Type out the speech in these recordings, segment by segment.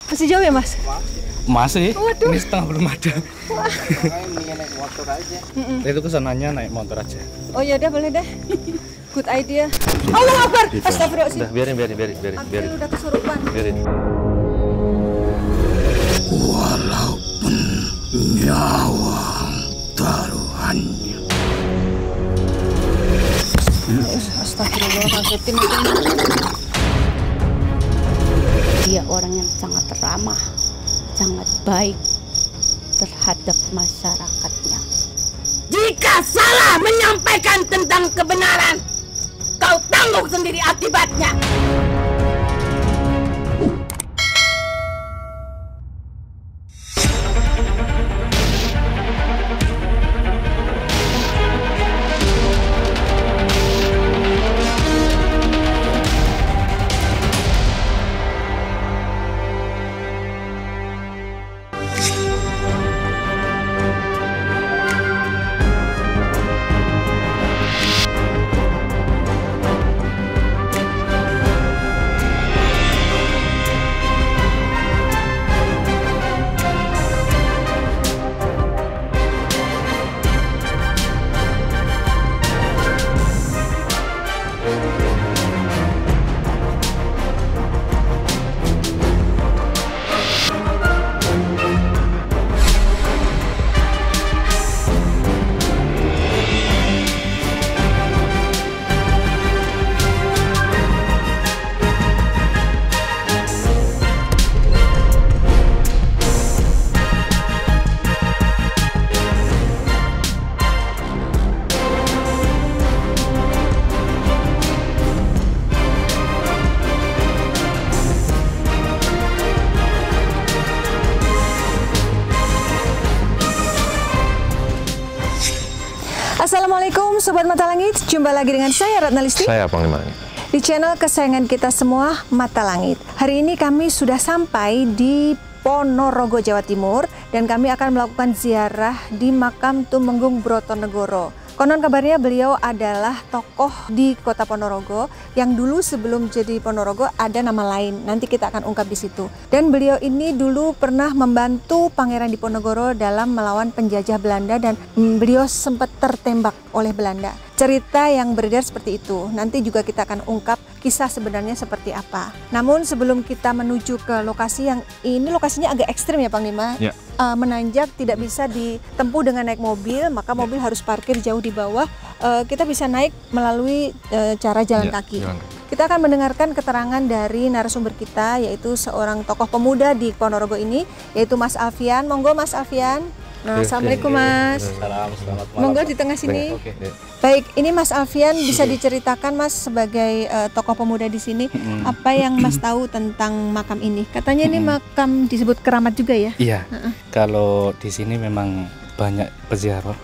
Masih jauh ya Mas? Masih. Waduh. Ini setengah belum ada. Wah. Naik motor aja. Itu kesananya naik motor aja. Oh ya udah boleh deh. Good idea. Allah Akbar. Astagfirullahaladzim. Udah biarin. April udah kesurupan. Biarin. Walaupun nyawa taruhannya. Astagfirullahaladzim. Dia orang yang sangat ramah, sangat baik terhadap masyarakatnya. Jika salah menyampaikan tentang kebenaran, kau tanggung sendiri akibatnya. Assalamualaikum Sobat Mata Langit, jumpa lagi dengan saya Ratna Listi Saya Panglima. di channel kesayangan kita semua, Mata Langit. Hari ini kami sudah sampai di Ponorogo, Jawa Timur, dan kami akan melakukan ziarah di makam Tumenggung Brotonegoro. Konon kabarnya beliau adalah tokoh di kota Ponorogo yang dulu sebelum jadi Ponorogo ada nama lain. Nanti kita akan ungkap di situ. Dan beliau ini dulu pernah membantu Pangeran Diponegoro dalam melawan penjajah Belanda dan beliau sempat tertembak oleh Belanda. Cerita yang beredar seperti itu. Nanti juga kita akan ungkap kisah sebenarnya seperti apa. Namun sebelum kita menuju ke lokasi yang ini, lokasinya agak ekstrim ya Panglima. Ya. Menanjak, tidak bisa ditempuh dengan naik mobil, maka mobil harus parkir jauh di bawah. Kita bisa naik melalui cara jalan kaki. Kita akan mendengarkan keterangan dari narasumber kita, yaitu seorang tokoh pemuda di Ponorogo ini, yaitu Mas Alfian. Monggo Mas Alfian. Nah, Assalamualaikum Mas. Salam, selamat malam. Monggo di tengah sini. Oke. Baik, ini Mas Alfian bisa diceritakan Mas sebagai tokoh pemuda di sini, apa yang Mas tahu tentang makam ini? Katanya ini makam disebut keramat juga ya? Iya. Kalau di sini memang banyak peziarah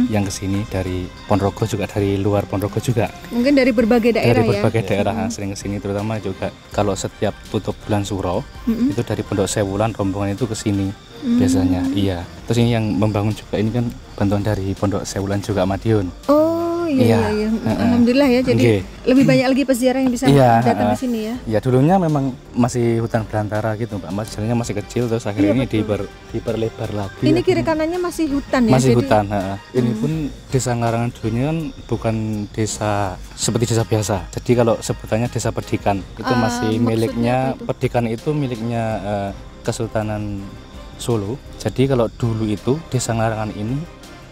yang kesini dari Ponorogo, juga dari luar Ponorogo juga. Mungkin dari berbagai daerah Dari berbagai ya? daerah sering kesini, terutama juga kalau setiap tutup bulan Suro itu dari Pondok Sewulan rombongan itu kesini biasanya. Iya. Terus ini yang membangun juga ini kan bantuan dari Pondok Sewulan juga Madiun. Oh iya. Alhamdulillah ya, jadi lebih banyak lagi peziarah yang bisa datang ke sini ya? Ya dulunya memang masih hutan belantara gitu Mbak, Mas, jalannya masih kecil, terus akhirnya ini diperlebar lagi. Ini kiri kanannya masih hutan ya? Masih jadi... hutan. Ini pun desa Ngarangan dulunya kan bukan desa seperti desa biasa. Jadi kalau sebutannya desa Perdikan itu masih miliknya itu? Perdikan itu miliknya Kesultanan Solo. Jadi kalau dulu itu desa Ngarangan ini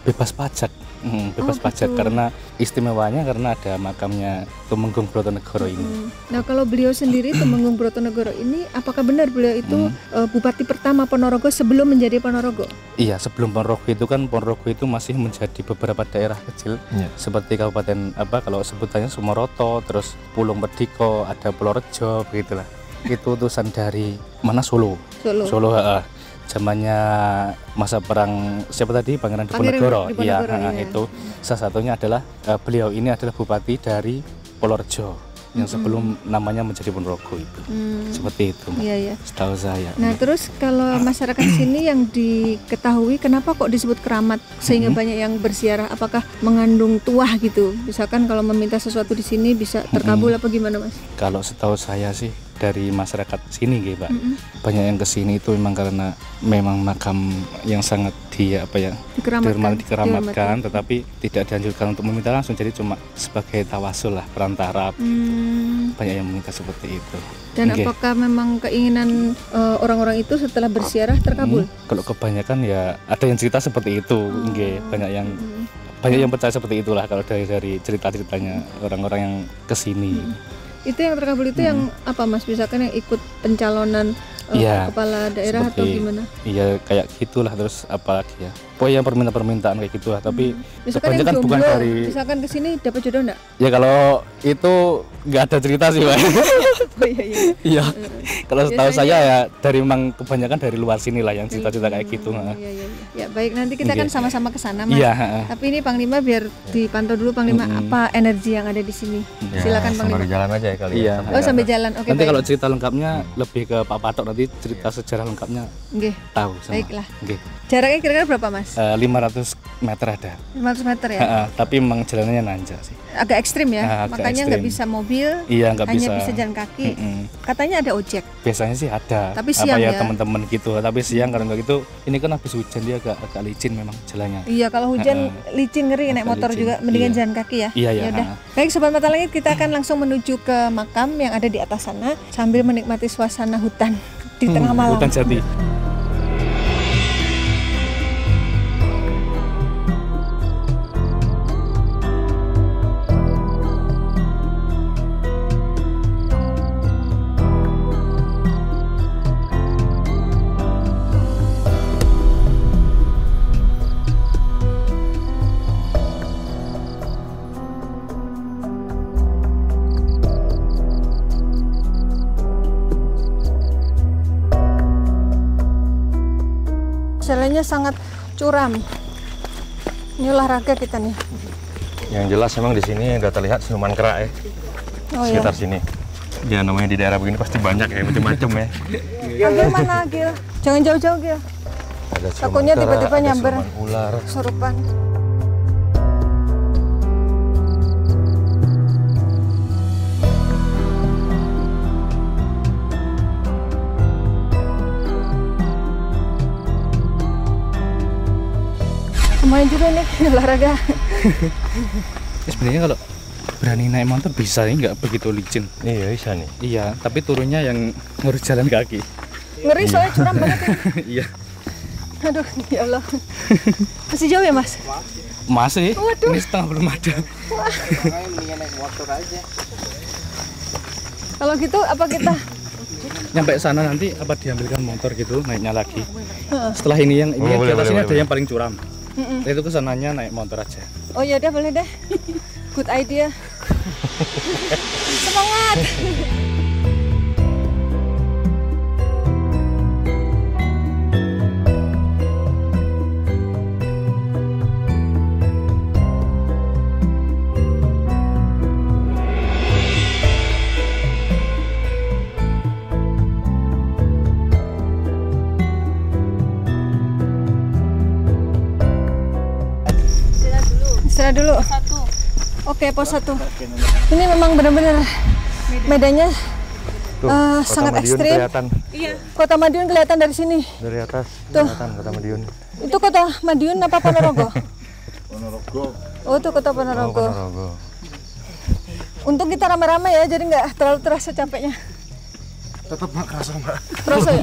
bebas pajak. Bebas pajak karena istimewanya karena ada makamnya Tumenggung Brotonegoro ini. Nah kalau beliau sendiri Tumenggung Brotonegoro ini, apakah benar beliau itu bupati pertama Ponorogo sebelum menjadi Ponorogo? Iya, sebelum Ponorogo itu kan Ponorogo itu masih menjadi beberapa daerah kecil seperti kabupaten kalau sebutannya Sumoroto, terus Pulung Mediko, ada Pulau Rejo, begitulah. Itu utusan dari mana Solo. Zamannya masa perang siapa tadi, Pangeran Diponegoro. Iya, itu salah satunya adalah beliau ini adalah bupati dari Purworejo yang sebelum namanya menjadi Ponorogo itu. Seperti itu, Mbak. Iya. Setahu saya. Nah, terus kalau masyarakat sini yang diketahui kenapa kok disebut keramat sehingga banyak yang berziarah, apakah mengandung tuah gitu? Misalkan kalau meminta sesuatu di sini bisa terkabul apa gimana, Mas? Kalau setahu saya sih dari masyarakat sini gitu Pak. Banyak yang kesini itu memang karena memang makam yang sangat dikeramatkan, tetapi tidak dianjurkan untuk meminta langsung, jadi cuma sebagai tawasul lah, perantara. Banyak yang meminta seperti itu. Dan apakah memang keinginan orang-orang itu setelah berziarah terkabul? Kalau kebanyakan ya ada yang cerita seperti itu, banyak yang percaya seperti itulah kalau dari cerita-ceritanya orang-orang yang kesini. Itu yang terkabul itu yang apa Mas? Misalkan yang ikut pencalonan kepala daerah atau gimana? Iya kayak gitulah, terus apalagi ya. Pokoknya permintaan kayak gitulah, tapi misalkan kebanyakan bukan dari. Misalkan kesini dapat jodoh enggak? Ya kalau itu nggak ada cerita sih Pak. Oh iya. Iya. Kalau setahu saya ya dari memang kebanyakan dari luar sini lah yang cerita-cerita kayak gitu. Iya. Ya baik, nanti kita kan sama-sama ke sana Mas. Iya. Tapi ini Panglima biar dipantau dulu Panglima apa energi yang ada di sini. Silakan Panglima. Sambil jalan aja ya kali. Iya. Oh sambil jalan. Oke. Nanti kalau cerita lengkapnya lebih ke Pak Patok, nanti cerita sejarah lengkapnya tahu sama. Baiklah. Jaraknya kira-kira berapa Mas? 500 meter ada. 500 meter ya? Tapi memang jalannya nanjak sih. Agak ekstrim ya? Makanya nggak bisa mobil, nggak hanya bisa jalan kaki. Katanya ada ojek. Biasanya sih ada. Tapi siang ya? Teman-teman gitu. Tapi siang karena gitu, ini kan habis hujan dia agak licin memang jalannya. Iya, kalau hujan licin ngeri, naik motor licin. Juga mendingan jalan kaki ya? Iya. Baik Sobat Mata Langit, kita akan langsung menuju ke makam yang ada di atas sana sambil menikmati suasana hutan di tengah malam. Hutan jati. Jalannya sangat curam. Ini olahraga kita nih. Yang jelas memang di sini udah terlihat siluman kera ya. Sekitar sini. Ya namanya di daerah begini pasti banyak ya, macam-macam ya. Agil mana Gil? Jangan jauh-jauh Gil. Takutnya tiba-tiba nyamber ular. Kesurupan. Lumayan juga nih olahraga. Sebenarnya kalau berani naik motor bisa nih, nggak begitu licin. Iya bisa nih. Iya, tapi turunnya yang harus jalan kaki. Ngeri soalnya curam banget ya. Iya. Aduh, ya Allah. Masih jauh ya Mas? Masih. Waduh. Ini setengah belum ada. Makanya mendingan naik motor aja. Kalau gitu apa kita? Nyampe sana nanti apa diambilkan motor gitu, naiknya lagi. Setelah ini yang di atas ini ada yang paling curam. Itu kesananya naik motor aja. Oh ya udah, boleh deh. Good idea. Semangat. Istirahat dulu. Oke, pos 1. Ini memang benar-benar medannya sangat ekstrim. Iya. Kota Madiun kelihatan dari sini. Dari atas. Tuh. Kelihatan Kota Madiun. Itu Kota Madiun apa Ponorogo? Ponorogo. Oh, itu Kota Ponorogo. Ponorogo. Untung kita rame-rame ya, jadi nggak terlalu terasa capeknya. Tetap nggak kerasa Mbak. Terasa ya?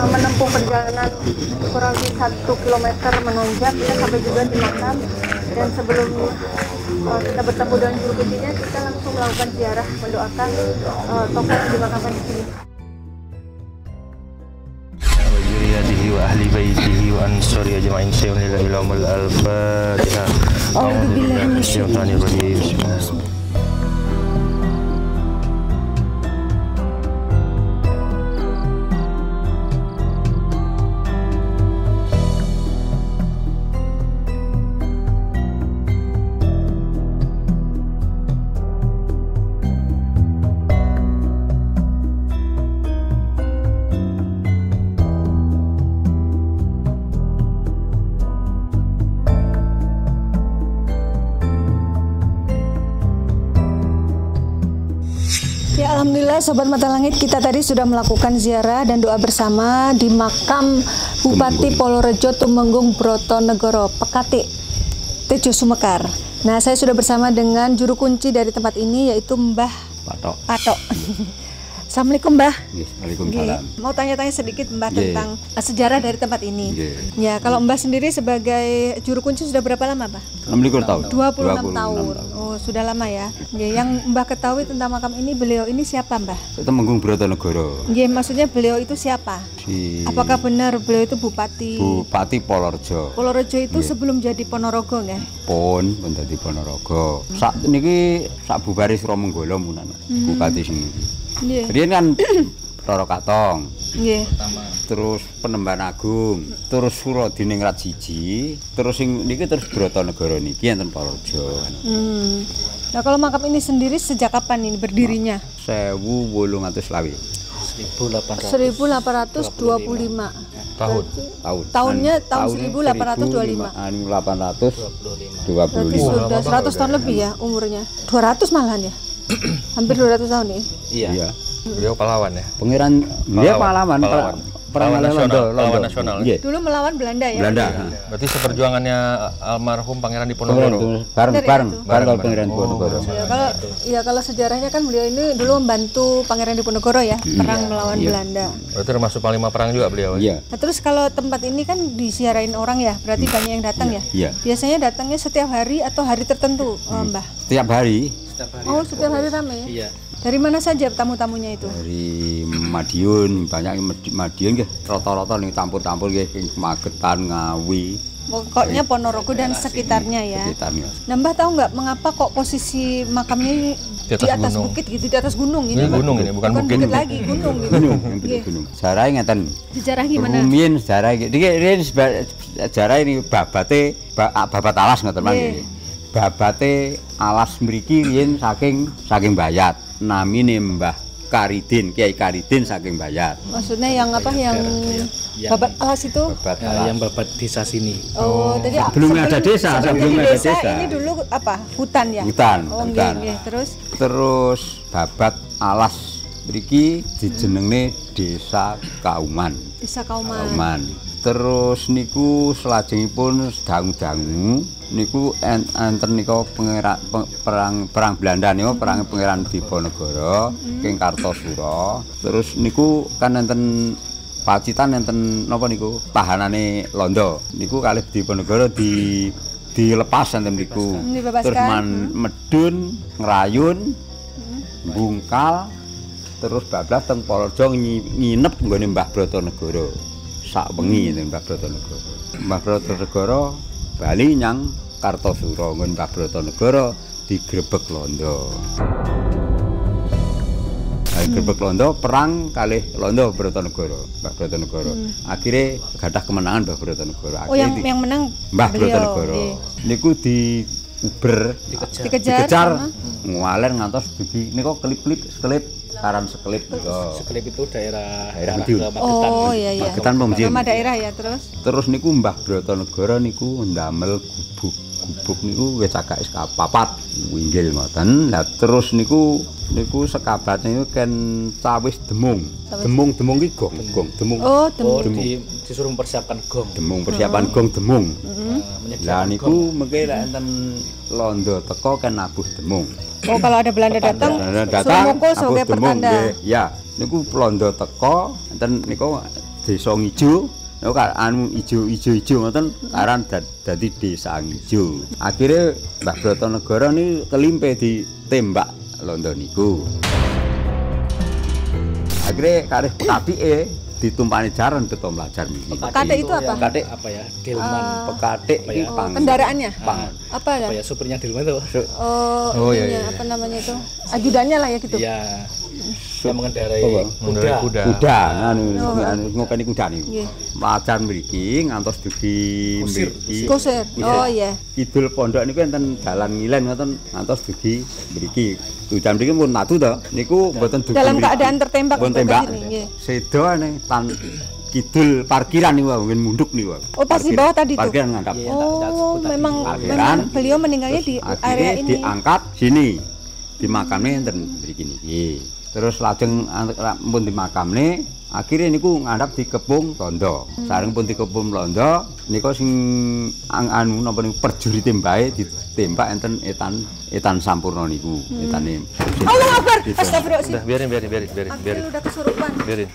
menempuh perjalanan kurang lebih 1 km menanjak, kita sampai juga di makam. Dan sebelum kita bertemu dengan juru kuncinya, kita langsung melakukan ziarah, mendoakan tokoh yang dimakamkan di sini. Zuriyatihi wa ahli baitihi wa ansari ajma'in sayyidina ila ilamul al-fatihah. A'udzubillahi minasyaitonir rajim. Ya, alhamdulillah Sobat Mata Langit, kita tadi sudah melakukan ziarah dan doa bersama di makam Bupati Polorejo Tumenggung Brotonegoro, Pekati, Tejo Sumekar. Nah, saya sudah bersama dengan juru kunci dari tempat ini, yaitu Mbah Patok. Assalamualaikum Mbah. Waalaikumsalam. Mau tanya-tanya sedikit Mbah tentang sejarah dari tempat ini. Ya, kalau Mbah sendiri sebagai juru kunci sudah berapa lama, Mbah? 26 tahun. 26 tahun. Oh, sudah lama ya. Yang Mbah ketahui tentang makam ini, beliau ini siapa, Mbah? Tumenggung Brotonegoro. Maksudnya beliau itu siapa? Apakah benar beliau itu bupati? Bupati Polorejo. Polorejo itu sebelum jadi Ponorogo nggih? Pun dadi Ponorogo. Sak niki sak bubare Suromenggala munan. Bupati sini. Riyen kan Roro Katong. Nggih. Terus Penemban Agung, terus Suradiningrat siji, terus sing niki terus Brotonegoro niki enten Polorejo. Nah, kalau makam ini sendiri sejak kapan ini berdirinya? 1825. 1825. Tahunnya tahun 1825. 825. Berarti sudah 100 tahun lebih ya umurnya. 200 malahan ya. Hampir 200 tahun nih. Iya. Beliau pahlawan ya. Pangeran dia pahlawan. Perang nasional. Dulu melawan Belanda ya. Belanda. Berarti seperjuangannya almarhum Pangeran Diponegoro. Bareng Pangeran Diponegoro. Kalau sejarahnya kan beliau ini dulu membantu Pangeran Diponegoro ya, perang melawan Belanda. Berarti termasuk panglima perang juga beliau. Iya. Nah, terus kalau tempat ini kan disiarain orang ya, berarti banyak yang datang ya. Iya. Biasanya datangnya setiap hari atau hari tertentu, Mbah? Setiap hari. Oh, setiap hari ramai ya? Iya. Dari mana saja tamu-tamunya itu? Dari Madiun, banyak Madiun nggih, rata-rata ning campur-campur nggih Magetan, Ngawi. Pokoknya Ponorogo dan sekitarnya ya. Sekitarnya. Nah, Mbah tahu nggak mengapa kok posisi makamnya di atas bukit gitu, di atas gunung ini? Ini gunung ini, bukan bukit lagi, gunung gitu. Gunung. Sejarah ngeten. Sejarah gimana? Rumiyin sejarah iki. Sejarah ini babate babat alas ngoten mangke. Babate alas mriki riyen saking Bayat. Namine Mbah Karidin, Kiai Karidin saking Bayat. Maksudnya yang apa yang babat alas itu? Babat alas. Yang babat desa sini. Oh, jadi sebelum ada desa. Ini dulu apa? Hutan ya? Hutan. Terus babat alas mriki dijenengne Desa Kauman. Desa Kauman. Terus niku selajengipun dangu-dangu niku enten nika perang Belanda niku perang Pangeran Diponegoro king Kartosura. Terus niku kan enten Pacitan enten napa niku tahanane Londo. Niku kalih Diponegoro dilepas enten niku. Terus medun ngrayun bungkal terus bablas teng Polorejo nginep nggone Mbah Brotonegoro. Sak wengi ning Mbah Brotonegoro. Mbah Brotonegoro bali nyang Kartosura ngon Mbah Brotonegoro digrebeg Londo. Grebeg Londo perang kalih Londo Brotonegoro, Mbah Brotonegoro. Akhire gadah kemenangan Mbah Brotonegoro. Oh, yang menang Mbah Brotonegoro. Niku diuber, dikejar, ngaler ngantos dugi niku kelip-kelip Karan Sekelip niku. Sekelip itu daerah Madiun. Oh iya. Magetan Pemjin. Nama daerah ya Terus niku Mbah Brotonegoro niku ndamel gubuk niku wis cagake papat winggil ngoten. Lah terus niku sekabat niku kan cawis demung. Demung iki gong. Demung. Oh, demung. Disuruh mempersiapkan gong. Demung persiapan gong demung. Lah niku mengke lek enten Londo teko kan nabuh demung. Oh, kalau ada Belanda datang suruh mukul sebagai pertanda. Ya, niku Londo teko enten niku Desa Ngijo. Anu ijo-ijo ngoten aran dadi Desa Ngijo. Akhire Mbah Brotonegoro niku kelimpe ditembak londo niku. Akhire kalih pekatike ditumpani jaran beto mlajar mriki. Pekatik itu apa? Pekatik apa ya? Delman. Pekatik iki kendaraannya. Apa ya? Apa ya supirnya Delman itu? Iya. Apa namanya itu? Ajudannya lah ya gitu. Iya. Yang mengendarai kuda. Kuda, ngopeni kuda niku. Mlajar mriki ngantos dugi mriki. Kusir. Oh iya. Kidul pondok niku enten dalan ngilen ngoten ngantos dugi mriki. Jam mriki pun matu to. Niku mboten dugi. Dalam keadaan tertembak ke sini. Sedo ning kidul parkiran niku ngen munduk niku. Oh pas di bawah tadi tuh. Parkiran ngandap. Oh memang beliau meninggalnya di area ini. Diangkat sini. Dimakamne enten mriki niki. Terus lajeng pun dimakamne akhirnya niku ngandhap dikepung londo. Sareng pun dikepung londo niku sing anu napa niku perjuri tembake ditembak enten etan sampurna niku etane. Allahu Akbar. Astagfirullah. Udah biarin. Udah kesurupan. Biarin.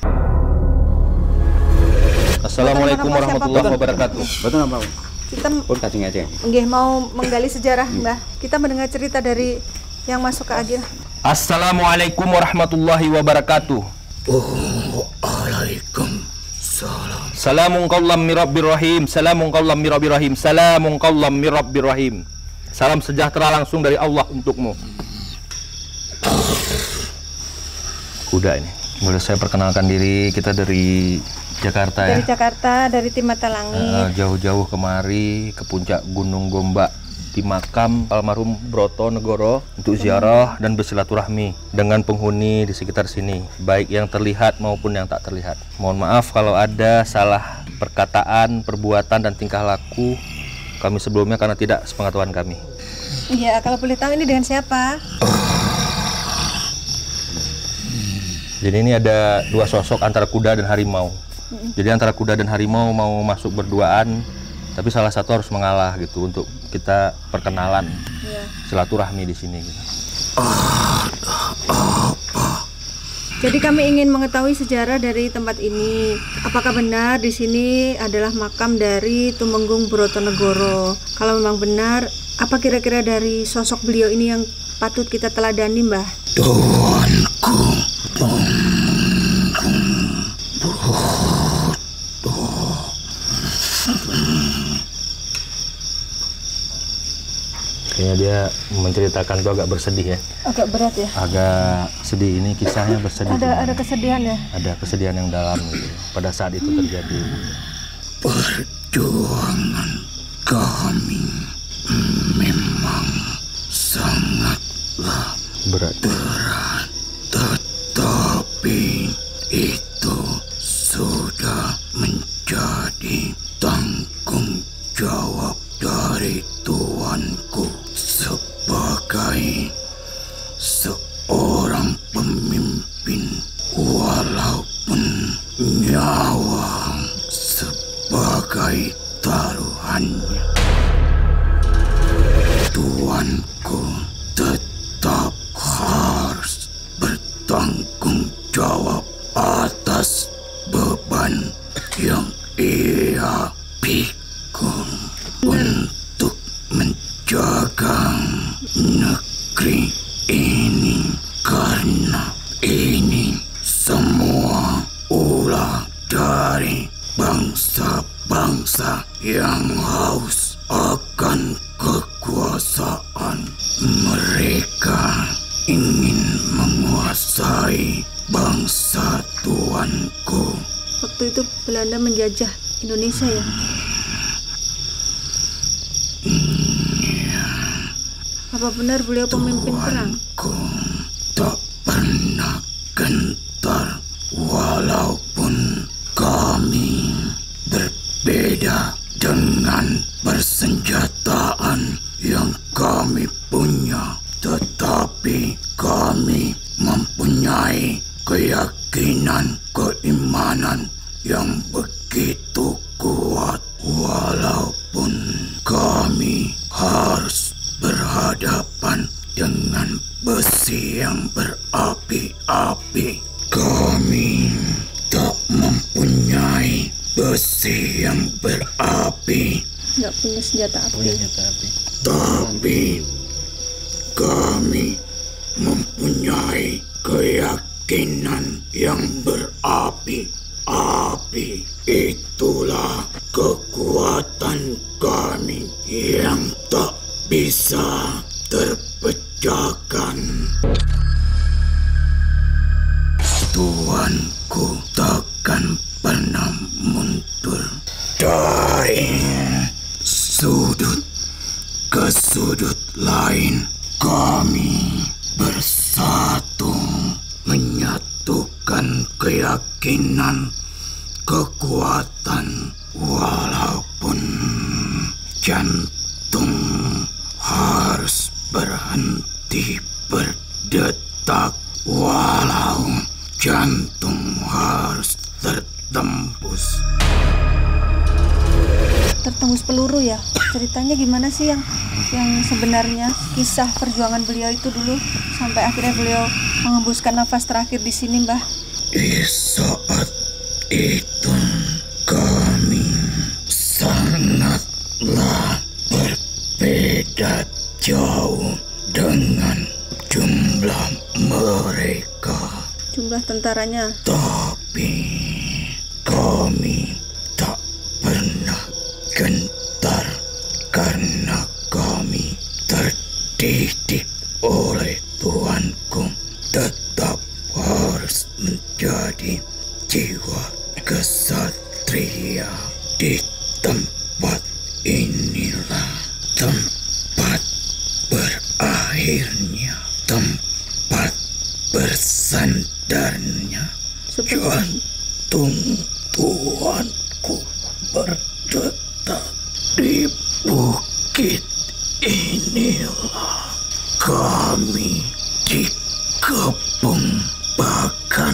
Assalamualaikum warahmatullahi wabarakatuh. Betul napa? Kita pun kajeng aja. Nggih mau menggali sejarah, Mbah. Kita mendengar cerita dari yang masuk ke Agil. Assalamualaikum warahmatullahi wabarakatuh. Waalaikumsalam. Salamun qawlam min rabbir rahim. Salamun qawlam min rabbir rahim. Salamun qawlam min rabbir rahim. Salam sejahtera langsung dari Allah untukmu. Kuda ini. Boleh saya perkenalkan diri, kita dari Jakarta Dari Jakarta, dari tim Matalangit. Jauh-jauh kemari ke puncak Gunung Gombak di makam almarhum Brotonegoro untuk ziarah dan bersilaturahmi dengan penghuni di sekitar sini, baik yang terlihat maupun yang tak terlihat. Mohon maaf kalau ada salah perkataan, perbuatan dan tingkah laku kami sebelumnya karena tidak sepengetahuan kami. Iya, kalau boleh tahu ini dengan siapa? Jadi ini ada dua sosok antara kuda dan harimau. Jadi antara kuda dan harimau mau masuk berduaan, tapi salah satu harus mengalah gitu untuk kita perkenalan, silaturahmi di sini. Gitu. Jadi kami ingin mengetahui sejarah dari tempat ini. Apakah benar di sini adalah makam dari Tumenggung Brotonegoro? Kalau memang benar, apa kira-kira dari sosok beliau ini yang patut kita teladani, Mbah? Tuanku, Kayaknya dia menceritakan itu agak bersedih ya. Agak berat ya. Agak sedih, ini kisahnya bersedih. Ada kesedihan ya. Ada kesedihan yang dalam gitu, pada saat itu terjadi. perjuangan kami memang sangatlah berat. Tetapi itu sudah menjadi tanggung jawab dari tuanku sebagai seorang pemimpin, walaupun nyawa sebagai taruhannya. Tuanku tetap harus bertanggung jawab atas beban yang ia pikul untuk menjaga negeri ini, karena ini semua ulah dari bangsa-bangsa yang haus akan kekuasaan. Mereka ingin menguasai bangsa tuanku. Waktu itu Belanda menjajah Indonesia ya? Apa benar beliau pemimpin perang? Tuanku tak pernah gentar, walaupun kami berbeda dengan persenjataan yang kami punya, tetapi kami mempunyai keyakinan, keimanan yang begitu kuat, walaupun kami harus berhadapan dengan besi yang berapi-api. Kami tak mempunyai yang berapi. Nggak punya senjata api. Tapi kami mempunyai keyakinan yang berapi. Api itulah kekuatan kami yang tak bisa terpecahkan. Tuanku takkan pernah mundur dari sudut ke sudut lain. Kami bersatu menyatukan keyakinan, kekuatan, walaupun jantung harus berhenti berdetak, walau jantung harus tertembus. Tertembus peluru ya? Ceritanya gimana sih yang sebenarnya kisah perjuangan beliau itu dulu sampai akhirnya beliau mengembuskan nafas terakhir di sini, Mbah? Di saat itu kami sangatlah berbeda jauh dengan jumlah mereka. Jumlah tentaranya? Tapi kami tak pernah gentar karena kami terdidik oleh Tuanku tetap harus menjadi jiwa kesatria. Di tempat inilah tempat berakhirnya, tempat bersandarnya jantung Tuanku berdetak. Di bukit inilah kami dikepung, bahkan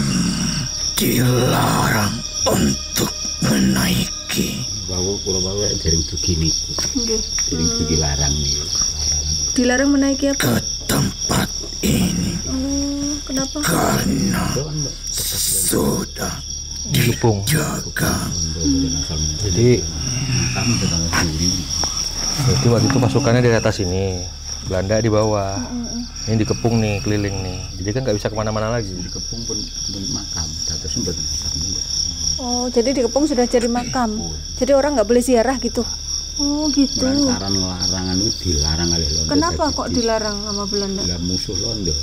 dilarang untuk menaiki. Bawa pulau dari begini, dari begini larang nih. Dilarang menaiki apa? Ke tempat ini. Kenapa? Karena sudah dijaga. Jadi waktu itu pasukannya di atas ini, Belanda di bawah. Ini dikepung nih, keliling nih. Jadi kan nggak bisa kemana-mana lagi. Dikepung pun makam, terus makam. Oh, jadi dikepung sudah jadi makam. Jadi orang nggak boleh ziarah gitu. Oh gitu. Larangan itu dilarang oleh Londo. Kenapa kok dilarang sama Belanda? Lah musuh Londo.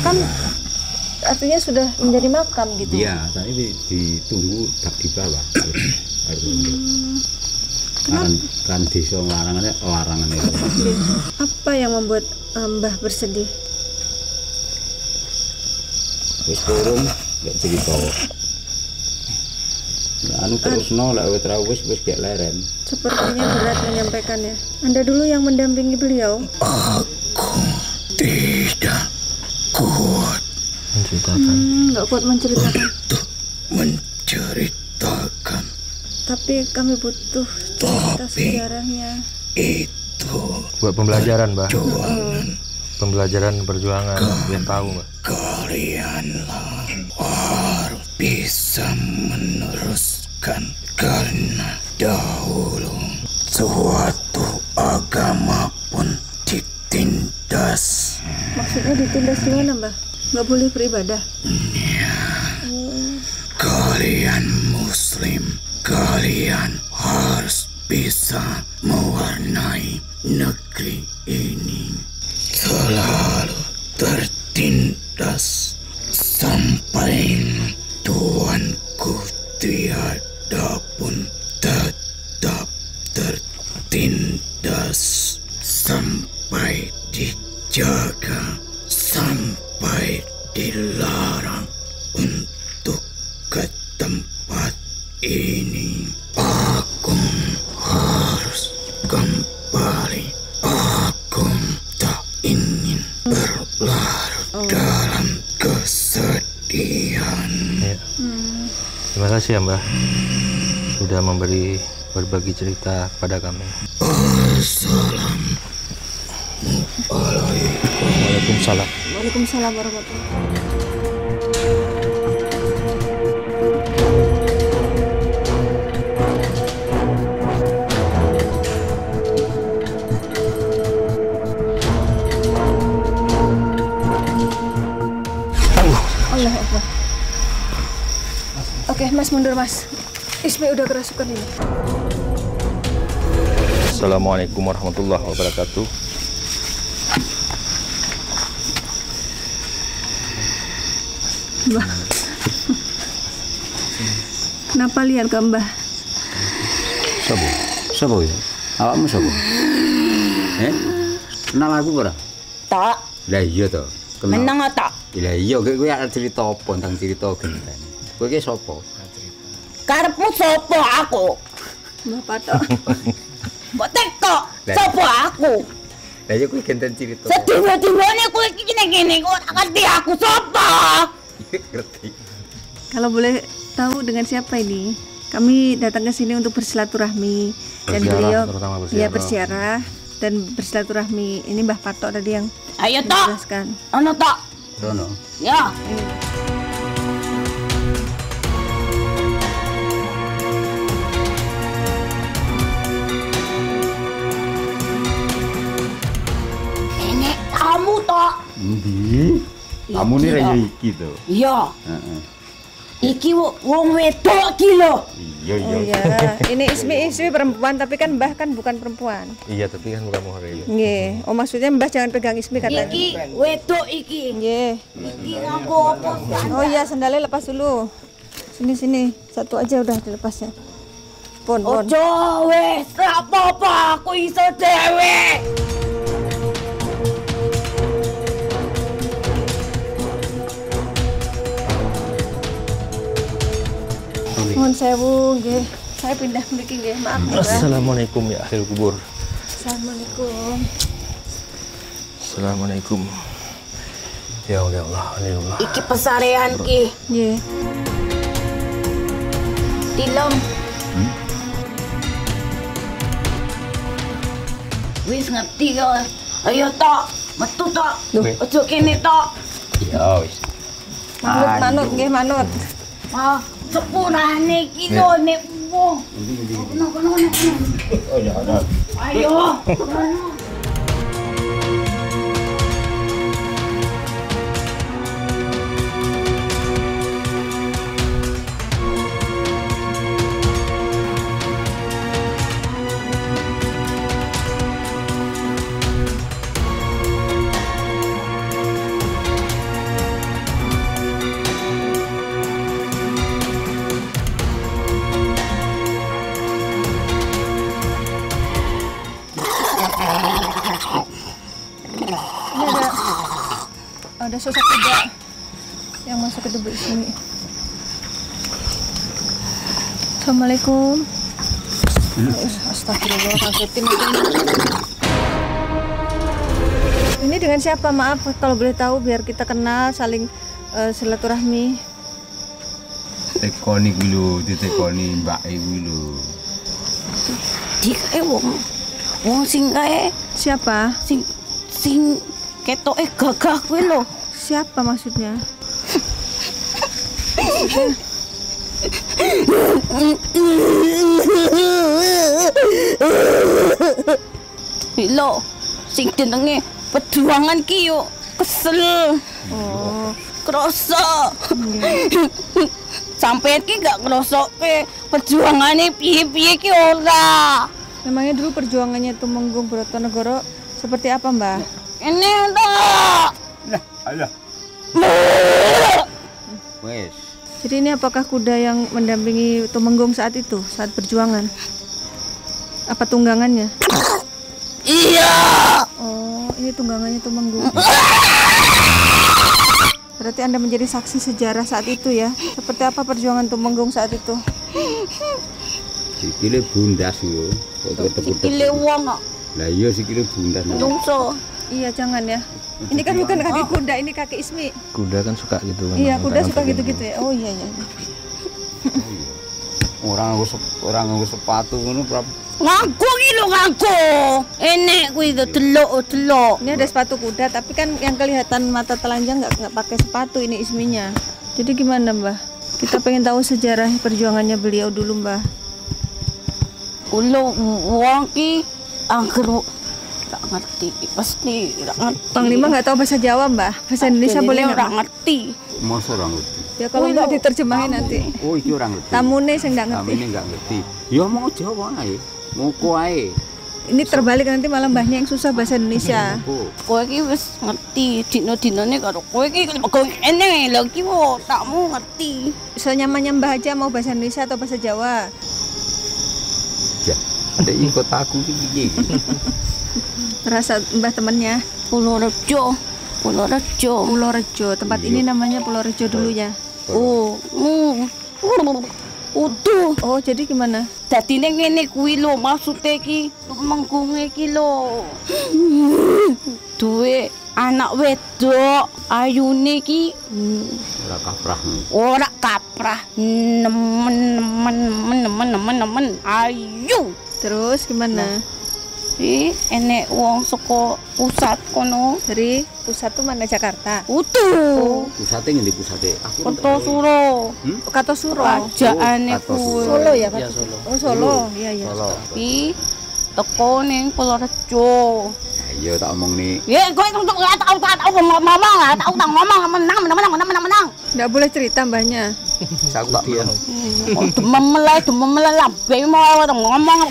Kan artinya sudah menjadi makam gitu. Iya, tapi ditunggu tak di bawah. Kan desa larangannya. Apa yang membuat Mbah bersedih? Wis kurung gak cerita. Anu terus nolak wis gak leren. Sepertinya berat menyampaikannya. Anda dulu yang mendampingi beliau. Aku tidak kuat menceritakan. Nggak kuat menceritakan. Untuk menceritakan. Tapi kami butuh cerita sejarahnya. Itu buat pembelajaran, Mbah. Pembelajaran perjuangan biar tahu, Mbah. Kalianlah harus bisa meneruskan, karena dahulu suatu agama pun ditindas. Maksudnya ditindas gimana, Mbah? Nggak boleh beribadah? Ya, kalian Muslim, kalian harus bisa mewarnai negeri ini. Selalu tertindas sampai Tuanku tiada pun tetap tertindas, sampai dijaga, sampai dilarang untuk ke tempat ini. Aku harus kembali. Aku tak ingin berlarut dalam kesedihan. Ya. Terima kasih ya, Mbah, sudah berbagi cerita kepada kami. Waalaikumsalam. Waalaikumsalam warahmatullahi wabarakatuh. mundur Mas. Ismi udah kerasukan ini. Assalamualaikum warahmatullahi wabarakatuh. Mbah. Kenapa lihat ke Mbah? Sopo? Sopo ya? Awakmu sopo? Kenal aku ora? Tak. Lah iya to. Menang tak? Lah iya kowe arep cerita apa tentang cerita genten. Kowe ki sapa? Karepmu sopo aku? Mbah Patok. Mbok teko sopo aku? Lah iya kowe genten cerita. Sedina-dinane kowe iki ngene-ngene kok ora ngerti aku sopo? Ngerti. Kalau boleh tahu dengan siapa ini? Kami datang ke sini untuk bersilaturahmi dan beliau ya bersiarah dan bersilaturahmi. Ini Mbah Patok tadi yang ayo Tok. menjelaskan. Ono Tok. Rono. Ya. Ini kamu Tok. Endi? Kamu nih raya iki to. Iya. Heeh. Iki wong wedok iki lho. Iya iya. Oh iya, ini Ismi perempuan tapi kan Mbah kan bukan perempuan. Iya, tapi kan bukan muhar itu. Nggih. Oh maksudnya Mbah jangan pegang Ismi katanya. Iki wedok iki. Nggih. Iki nganggo apa? Oh iya, sandalnya lepas dulu. Sini. Satu aja udah dilepasnya. Pon. Ojo wes, apa-apa aku iso dhewe. Mohon sewu nggih. Saya pindah mriki nggih. Maaf Mbah. Assalamualaikum ya ahli kubur. Assalamualaikum. Assalamualaikum. Ya Allah, ya Allah. Iki pesarean ki. Nggih. Tilem. Wis ngerti ya. Ayo Tok, metu Tok. Ojo kene Tok. Ya wis. Manut nggih manut. Ah, sepurane iki lho nek wong. Kono. Oh ya ada. Ayo. Ada sosok kuda yang masuk ke tubuh Ismi. Assalamualaikum. Astagfirullah, kagetin aja. Ini dengan siapa? Maaf kalau boleh tahu biar kita kenal, saling silaturahmi. Tekoni kuwi lho, ditekoni mbake kuwi lho. Dikae wong sing kae Siapa? sing ketoke gagah kuwi lho. Siapa maksudnya? Lho, sing jenenge Perjuangan ki yo kesel. Oh, kroso. Sampai ki gak ngerosoke perjuangane piye-piye ki ora. Memangnya dulu perjuangannya Tumenggung Brotonegoro seperti apa, Mbak? Ini enggak. Lah, alah. Wes. Jadi ini apakah kuda yang mendampingi Tumenggung saat itu, saat perjuangan? Apa tunggangannya? Iya. Oh, ini tunggangannya Tumenggung. Berarti Anda menjadi saksi sejarah saat itu ya? Seperti apa perjuangan Tumenggung saat itu? Sikile bundas yo. Sikile wong kok. Lah iya sikile bundas. Lungso. Iya, jangan ya. Ini kan bukan kaki kuda, ini kaki Ismi. Kuda kan suka gitu kan. Iya, kuda suka gitu-gitu ya. Oh iya iya. Orang nganggo sepatu ngono Ngaku ki lho ngaku. Enek kuwi itu delok. Ini ada sepatu kuda, tapi kan yang kelihatan mata telanjang nggak pakai sepatu ini Isminya. Jadi gimana, Mbah? Kita pengen tahu sejarah perjuangannya beliau dulu, Mbah. Ulo wong ki angger gak ngerti, pasti gak ngerti. Panglima nggak tahu bahasa Jawa, Mbah. Bahasa Indonesia boleh nggak ngerti. Masa ora ngerti. Ya kalau nggak diterjemahin nanti. Oh, iki orang ngerti. Tamune sing nggak ngerti. Tamune nggak ngerti. Ya mau Jawa ae. Ngoko ae. Ini terbalik nanti malah mbahnya yang susah bahasa Indonesia. Kowe iki wis ngerti dino-dinone karo kowe iki kok ene lho iki wo takmu ngerti. Senyamannya mbah aja mau bahasa Indonesia atau bahasa Jawa. Ya, ada ing kotaku iki piye? Terasa mbah temennya. Purworejo. Purworejo. Tempat ini namanya Purworejo dulu ya. Oh, utuh. Oh, jadi gimana? Dadine ngene kuwi lho, maksude iki menggunge iki lho. Duwe anak wedok ayune iki ora kaprah nemen ayu. Terus gimana? Enek wong saka pusat kono. Dari pusat tuh mana, Jakarta? Utuh. Pusate ngendi pusate? Aku Kartosuro. Kartosuro. Rajaane kuwi. Solo ya, Pak? Iya, Solo. Oh, Solo. Iya, iya. Iki teko ning Purworejo. Ya tak omong nih. Ya, kowe untuk tahu ngomong menang. Nggak boleh cerita mbahnya. Aku tak dia. Demam lambe mau menang.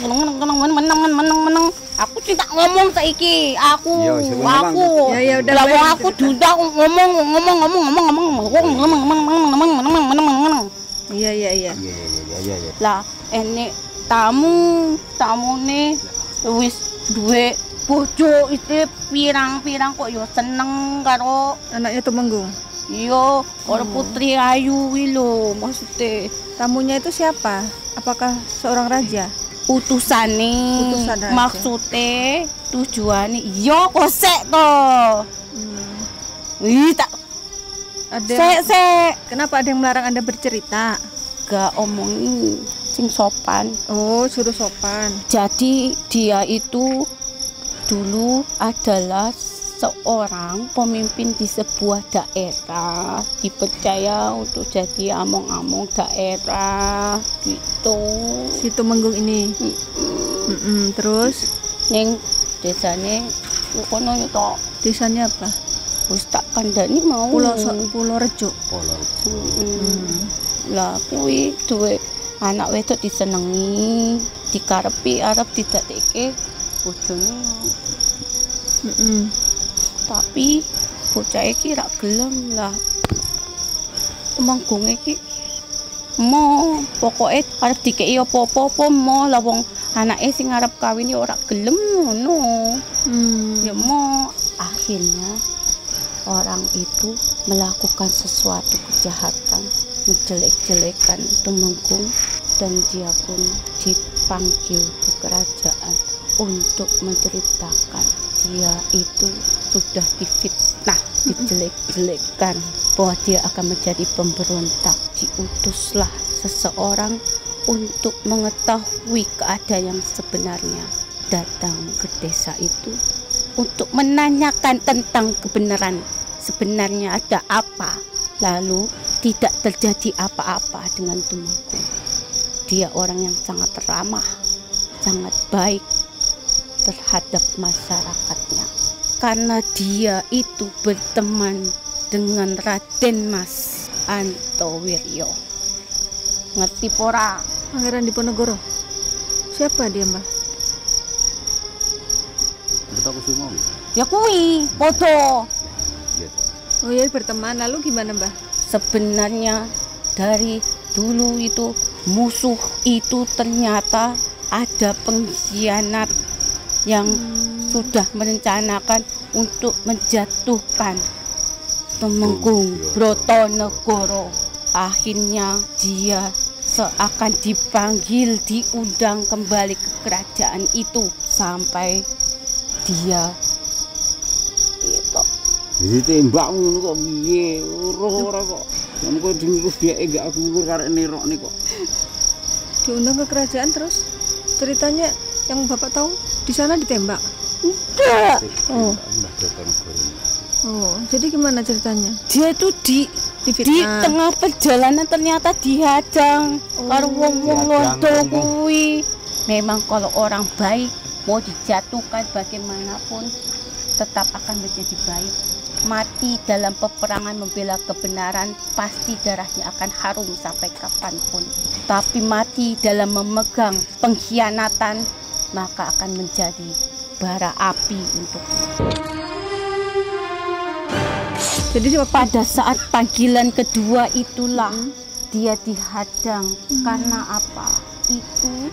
Aku tidak ngomong saiki. Aku. Ya udah. Lah wong aku diundang ngomong. Iya. Lah enek tamune wis duwe bojo iki pirang-pirang kok yo seneng karo Anaknya Tumenggung. Iya, karo Putri Ayu kuwi lho maksude. Tamunya itu siapa? Apakah seorang raja? Utusane. Utusan raja. Maksude tujuane iya kok sek to. Ih tak Ada. Sek. Kenapa ada yang melarang Anda bercerita? Gak omongin sing sopan. Oh, suruh sopan. Jadi dia itu dulu adalah seorang pemimpin di sebuah daerah, dipercaya untuk jadi among-among daerah gitu. Si Tumenggung ini. Terus Neng desane kono yo tok. desanya apa? Wis tak kandhani mau. Purworejo. Lah kuwi duwe anak wedok disenengi, dikarepi arep didadekke bojone. Tapi bocah iki rak gelem lah. Tumenggung iki mo pokoke arep dikeki apa-apa mo lah wong anake sing arep kawin ya ora gelem ngono. Ya mo akhirnya orang itu melakukan sesuatu kejahatan, menjelek-jelekan Tumenggung, dan dia pun dipanggil ke kerajaan untuk menceritakan dia itu sudah difitnah, dijelek-jelekan, bahwa dia akan menjadi pemberontak. Diutuslah seseorang untuk mengetahui keadaan yang sebenarnya, datang ke desa itu untuk menanyakan tentang kebenaran sebenarnya ada apa. Lalu tidak terjadi apa-apa dengan Tumenggung. Dia orang yang sangat ramah, sangat baik terhadap masyarakatnya, karena dia itu berteman dengan Raden Mas Antowiryo. Ngerti pora? Pangeran Diponegoro. Siapa dia, Mbak? Kertokusuma. Ya kuwi, podo. Oh ya, berteman. Lalu gimana, Mbak? Sebenarnya dari dulu itu musuh itu ternyata ada pengkhianat yang sudah merencanakan untuk menjatuhkan Tumenggung Brotonegoro. Akhirnya dia seakan dipanggil, diundang kembali ke kerajaan itu sampai dia itu. Jadi tembakmu ngono kok piye? Ora kok. Jan kok dingkus dheke gak aku karek nerok nih kok. Diundang ke kerajaan terus ceritanya yang Bapak tahu di sana ditembak. Enggak. Oh, jadi gimana ceritanya? Dia itu di tengah perjalanan ternyata dihadang karo wong-wong londo kuwi. Memang kalau orang baik mau dijatuhkan bagaimanapun tetap akan menjadi baik. mati dalam peperangan membela kebenaran, pasti darahnya akan harum sampai kapanpun. Tapi mati dalam memegang pengkhianatan, maka akan menjadi bara api untuknya. Jadi pada saat panggilan kedua itulah dia dihadang. Karena apa? Itu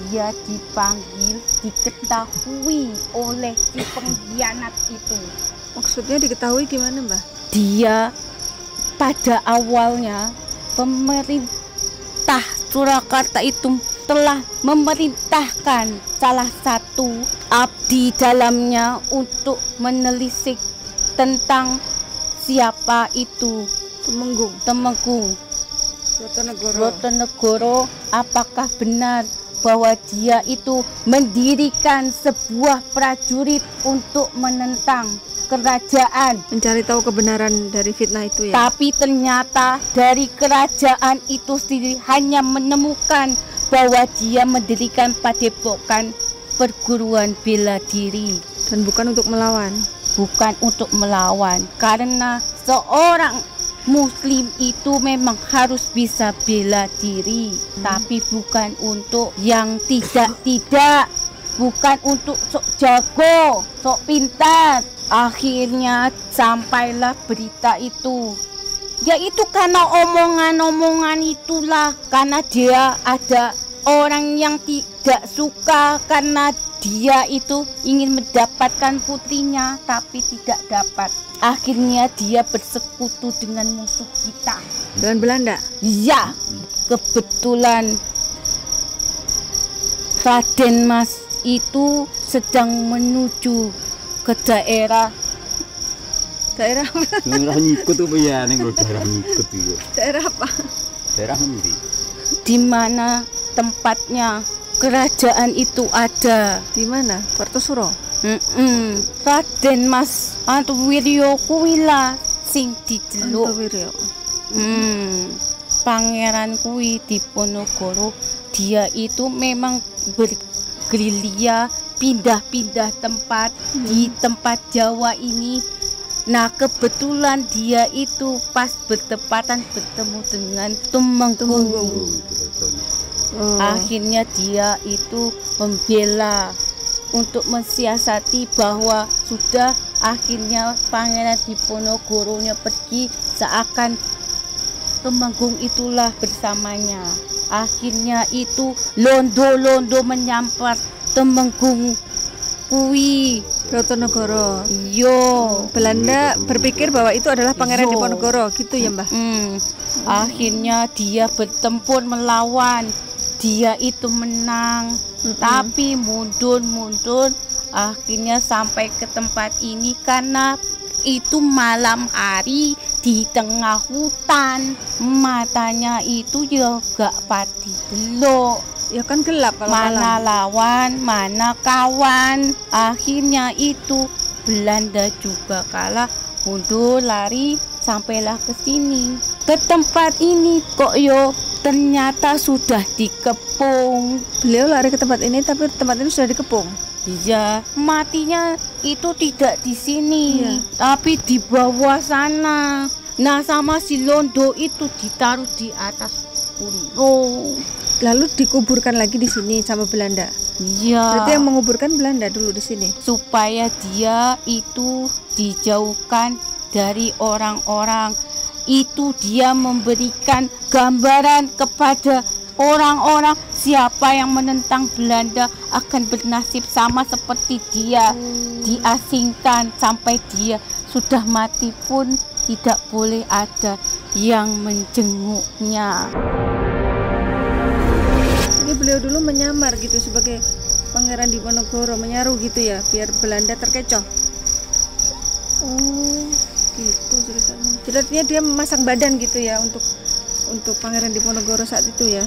dia dipanggil, diketahui oleh si pengkhianat itu. Maksudnya diketahui gimana, Mbak? Dia pada awalnya pemerintah Surakarta itu telah memerintahkan salah satu abdi dalamnya untuk menelisik tentang siapa itu Temenggung Brotonegoro. Apakah benar bahwa dia itu mendirikan sebuah prajurit untuk menentang kerajaan, mencari tahu kebenaran dari fitnah itu ya? Tapi ternyata dari kerajaan itu sendiri hanya menemukan bahwa dia mendirikan padepokan perguruan bela diri, dan bukan untuk melawan. Bukan untuk melawan, karena seorang Muslim itu memang harus bisa bela diri, tapi bukan untuk yang tidak, bukan untuk sok jago, sok pintar. Akhirnya sampailah berita itu, yaitu karena omongan-omongan itulah, karena dia ada orang yang tidak suka karena dia itu ingin mendapatkan putrinya tapi tidak dapat. Akhirnya dia bersekutu dengan musuh kita, dengan Belanda. Iya, kebetulan Raden Mas itu sedang menuju ke daerah ngikut tuh ya, daerah ngikut itu. Daerah apa? Daerah ngendi? Di mana tempatnya kerajaan itu ada. Di mana? Kartosuro. Raden Mas Antuwiryo kuwi lah sing dijeluk. Antuwiryo. Pangeran kuwi Diponegoro, dia itu memang bergerilya pindah-pindah tempat di tempat Jawa ini. Nah, kebetulan dia itu pas bertepatan bertemu dengan Temenggung. Akhirnya dia itu membela untuk mensiasati bahwa sudah akhirnya Pangeran Diponegoro-nya pergi, seakan Temenggung itulah bersamanya. Akhirnya itu londo-londo menyampar Temenggung kuwi Brotonegoro. Yo, Belanda berpikir bahwa itu adalah Pangeran Diponegoro, gitu ya, Mbah? Akhirnya dia bertempur melawan. Dia itu menang, tapi mundur. Akhirnya sampai ke tempat ini karena itu malam hari di tengah hutan. Matanya itu juga pati delok. Ya kan gelap kalau mana lawan, mana kawan. Akhirnya itu Belanda juga kalah, mundur lari sampailah ke sini. Ke tempat ini kok yo ternyata sudah dikepung. Beliau lari ke tempat ini tapi tempat ini sudah dikepung. Iya, matinya itu tidak di sini, tapi di bawah sana. Nah, sama si Londo itu ditaruh di atas gunung. Lalu dikuburkan lagi di sini sama Belanda. Iya. Berarti yang menguburkan Belanda dulu di sini. Supaya dia itu dijauhkan dari orang-orang. Itu dia memberikan gambaran kepada orang-orang siapa yang menentang Belanda akan bernasib sama seperti dia. Diasingkan sampai dia sudah mati pun tidak boleh ada yang menjenguknya. Jadi beliau dulu menyamar gitu sebagai Pangeran Diponegoro, menyaruh gitu ya, biar Belanda terkecoh. Oh, gitu ceritanya. Jadi artinya dia memasang badan gitu ya untuk Pangeran Diponegoro saat itu ya.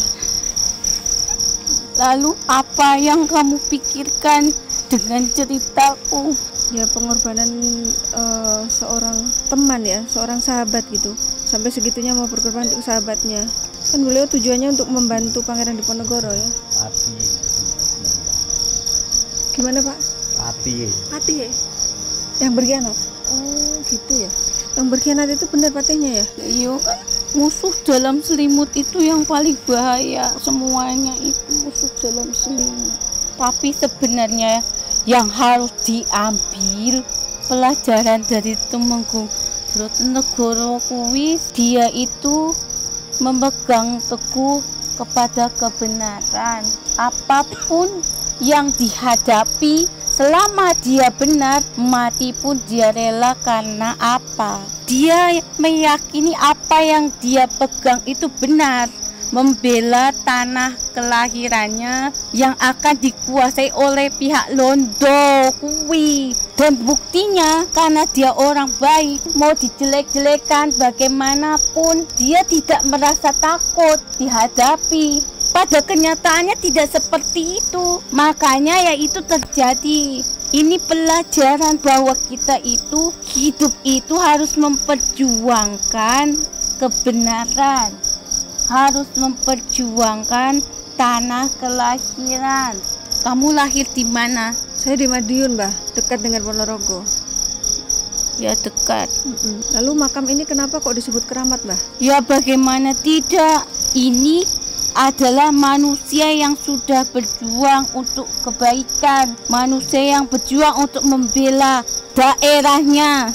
Lalu apa yang kamu pikirkan dengan ceritaku? Ya pengorbanan seorang teman ya, seorang sahabat gitu. Sampai segitunya mau berkorban untuk sahabatnya. Kan beliau tujuannya untuk membantu Pangeran Diponegoro ya. Pati. Gimana Pak? Pati. Pati ya? Yang berkhianat? Oh gitu ya. Yang berkhianat itu benar patihnya ya? Iya kan, musuh dalam selimut itu yang paling bahaya. Semuanya itu musuh dalam selimut. Tapi sebenarnya yang harus diambil pelajaran dari Tumenggung Brotonegoro kuwi, dia itu memegang teguh kepada kebenaran. Apapun yang dihadapi, selama dia benar, mati pun dia rela. Karena apa? Dia meyakini apa yang dia pegang itu benar, membela tanah kelahirannya yang akan dikuasai oleh pihak Londo kuwi. Dan buktinya karena dia orang baik, mau dijelek-jelekan bagaimanapun dia tidak merasa takut dihadapi. Pada kenyataannya tidak seperti itu. Makanya ya itu terjadi. Ini pelajaran bahwa kita itu hidup itu harus memperjuangkan kebenaran, harus memperjuangkan tanah kelahiran. Kamu lahir di mana? Saya di Madiun, Mbah, dekat dengan Ponorogo. Ya dekat. Lalu makam ini kenapa kok disebut keramat, Mbah? Ya bagaimana tidak? Ini adalah manusia yang sudah berjuang untuk kebaikan, manusia yang berjuang untuk membela daerahnya.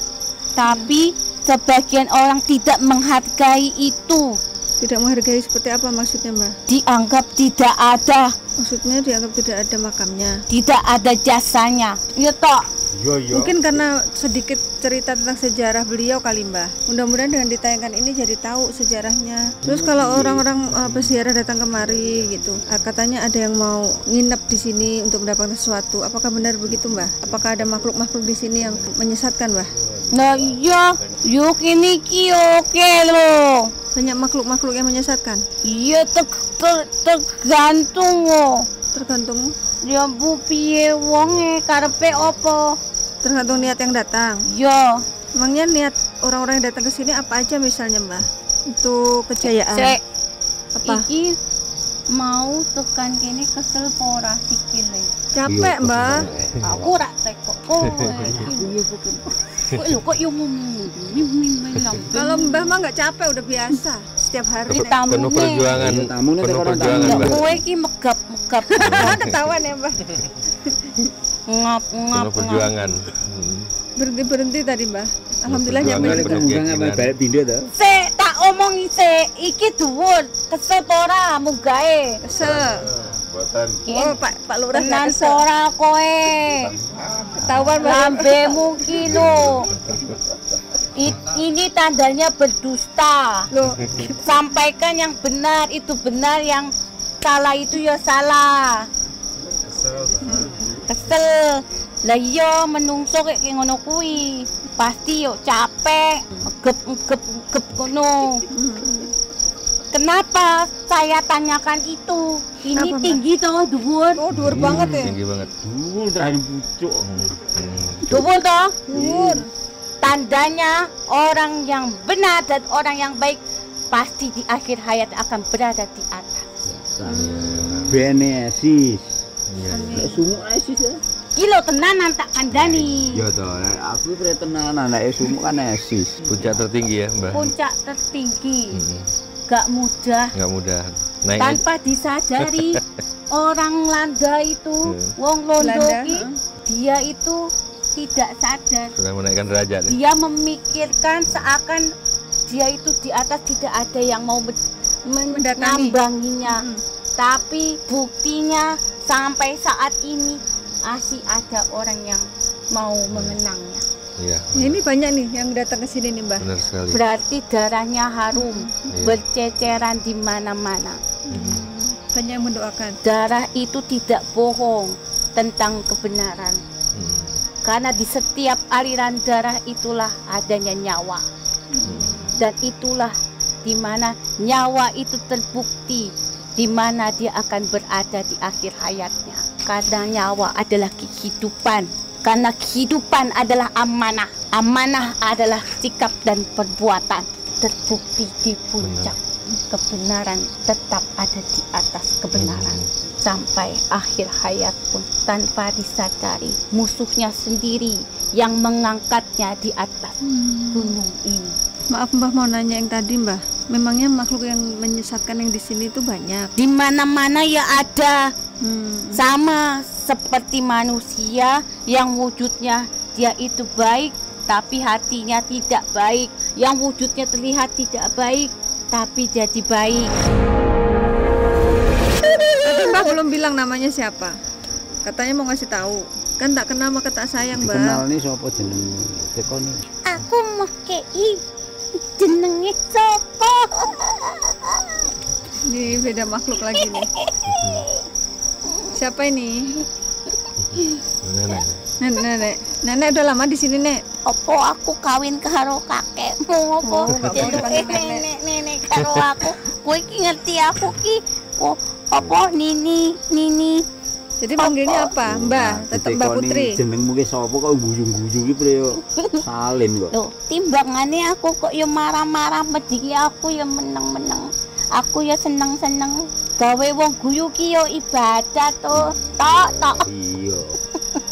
Tapi sebagian orang tidak menghargai itu. Tidak menghargai seperti apa maksudnya, Mbak? Dianggap tidak ada. Maksudnya dianggap tidak ada makamnya, tidak ada jasanya. Ya toh. Mungkin karena sedikit cerita tentang sejarah beliau kali, Mbah. Mudah-mudahan dengan ditayangkan ini jadi tahu sejarahnya. Terus kalau orang-orang peziarah datang kemari gitu, katanya ada yang mau nginep di sini untuk mendapatkan sesuatu. Apakah benar begitu, Mbah? Apakah ada makhluk-makhluk di sini yang menyesatkan, Mbah? Nah iya, yuk ini oke loh. Banyak makhluk-makhluk yang menyesatkan? Iya, tergantung loh. Tergantung? Ya bu piye wonge karepe opo? Tergantung niat yang datang. Yo. Emangnya niat orang-orang yang datang ke sini apa aja misalnya, Mbah? Untuk kejayaan. Apa? Iki mau tekan kene kesel pora sikile. Capek, Mbah. Aku rak tekok kowe. Kok yo ngomong. Kalau Mbah mah nggak capek, udah biasa. Setiap hari penuh perjuangan. Penuh perjuangan, Mbah. Kowe iki megap. Ketahuan ya, Mbah. Ngap. Penuh perjuangan. Berhenti tadi, Mbah. Alhamdulillah nyampe balik pindah to. Sik tak omongi sik, iki dhuwur. Kesel ora munggae. Kesel. Oh, Pak Lurah tenan ora kowe. Ketahuan, Mbah. Lambemu ki lho. Ini tandanya berdusta. Loh, sampaikan yang benar, itu benar, yang salah itu ya salah. Kesel. Lah iya menungso kayak ngono kuwi. Pasti yo capek, gep ngono. Kenapa saya tanyakan itu? Ini apa, tinggi toh, dhuwur. Oh, dhuwur banget ya. Tinggi banget. Dhuwur terakhir pucuk. Dhuwur toh? Dhuwur. Tandanya orang yang benar dan orang yang baik pasti di akhir hayat akan berada di atas. Benesis. Nek sumuk esis ya. Kilo tenanan tak kandani. Ya toh, aku kira tenanan, nek sumuk kan esis. Puncak tertinggi ya, Mbah. Puncak tertinggi. Gak mudah. Gak mudah. Naik tanpa disadari orang Landa itu, wong Londo dia itu tidak sadar. Sudah menaikkan derajat. Dia memikirkan seakan dia itu di atas, tidak ada yang mau menambanginya. Tapi buktinya sampai saat ini masih ada orang yang mau mengenangnya. Iya. Ini banyak nih yang datang ke sini nih, Mbah. Benar sekali. Berarti darahnya harum, berceceran di mana-mana. Banyak yang mendoakan. Darah itu tidak bohong tentang kebenaran. Karena di setiap aliran darah itulah adanya nyawa. Dan itulah di mana nyawa itu terbukti, di mana dia akan berada di akhir hayatnya. Karena nyawa adalah kehidupan. Karena kehidupan adalah amanah. Amanah adalah sikap dan perbuatan. Terbukti di puncak. Kebenaran tetap ada di atas kebenaran. Sampai akhir hayat pun tanpa disadari, musuhnya sendiri yang mengangkatnya di atas gunung ini. Maaf Mbah, mau nanya yang tadi Mbah. Memangnya makhluk yang menyesatkan yang di sini itu banyak? Di mana-mana ya ada. Sama seperti manusia yang wujudnya dia itu baik tapi hatinya tidak baik, yang wujudnya terlihat tidak baik tapi jadi baik. Tadi Mbah belum bilang namanya siapa. Katanya mau ngasih tahu. Kan tak kenal maka tak sayang Mbah. Kenal nih sapa jeneng teko nih. Aku mau kei jenenge sopo. Ini beda makhluk lagi nih. Siapa ini? Nenek udah lama di sini, Nek. Opo aku kawin karo kakekmu opo? Nenek karo aku. Kowe iki ngerti aku ki. Apa Nini. Jadi panggilnya apa? Mbah, tetep Mbah Putri. Jenengmu ki sapa kok guyung-guyung ki Priyo? Salin kok. Loh, timbangane aku kok ya marah-marah medhi aku ya meneng-meneng. Aku ya seneng-seneng. Gawe wong guyu ki yo ibadah to. Tok. Iya.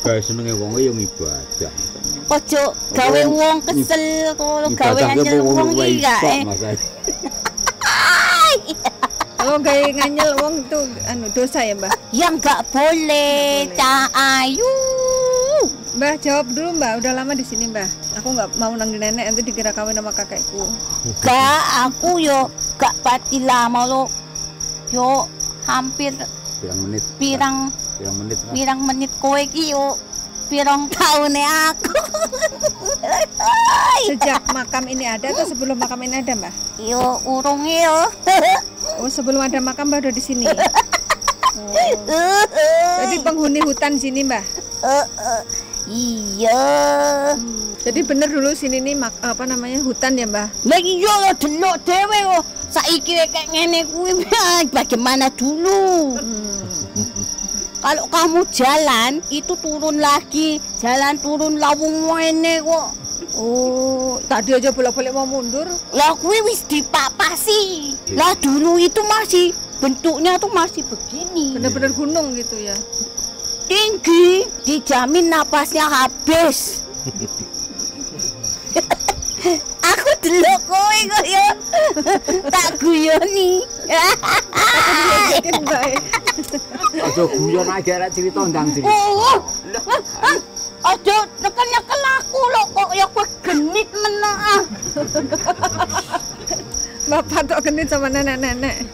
Gawe senenge wong yo ibadah. Ojo gawe wong kesel kok gawe anyel wong iki gak. Kalau gawe nganyel wong itu dosa ya, Mbah? Ya enggak boleh, Cak Ayu. Mbah, jawab dulu Mbah, udah lama di sini Mbah. Aku nggak mau nanggil nenek, nanti dikira kawin sama kakekku. Gak, aku yo gak pati lama lo. Yo hampir pirang menit kowe iki yo pirang tahun aku. Sejak makam ini ada atau sebelum makam ini ada Mbah? Yo urung yo. Oh, sebelum ada makam Mbah udah di sini. Jadi penghuni hutan sini Mbah. Iya. Jadi bener dulu sini nih hutan ya Mbah? Lah iya lo delok dhewe kok. Saiki kayak ngene kuwi bagaimana dulu? Kalau kamu jalan itu turun lagi, jalan turun lawung ngene kok. Oh, tadi aja bolak-balik mau mundur. Lah kuwi wis dipapasi. Lah dulu itu masih bentuknya tuh masih begini. Bener-bener gunung gitu ya. Tinggi, dijamin napasnya habis. Aku delok kowe kok ya. Tak guyoni. Aja guyon aja arek cerita ndang cerita. Aja neken-neken aku lho kok ya kowe genit meneh. Bapak tok genit sama nenek-nenek.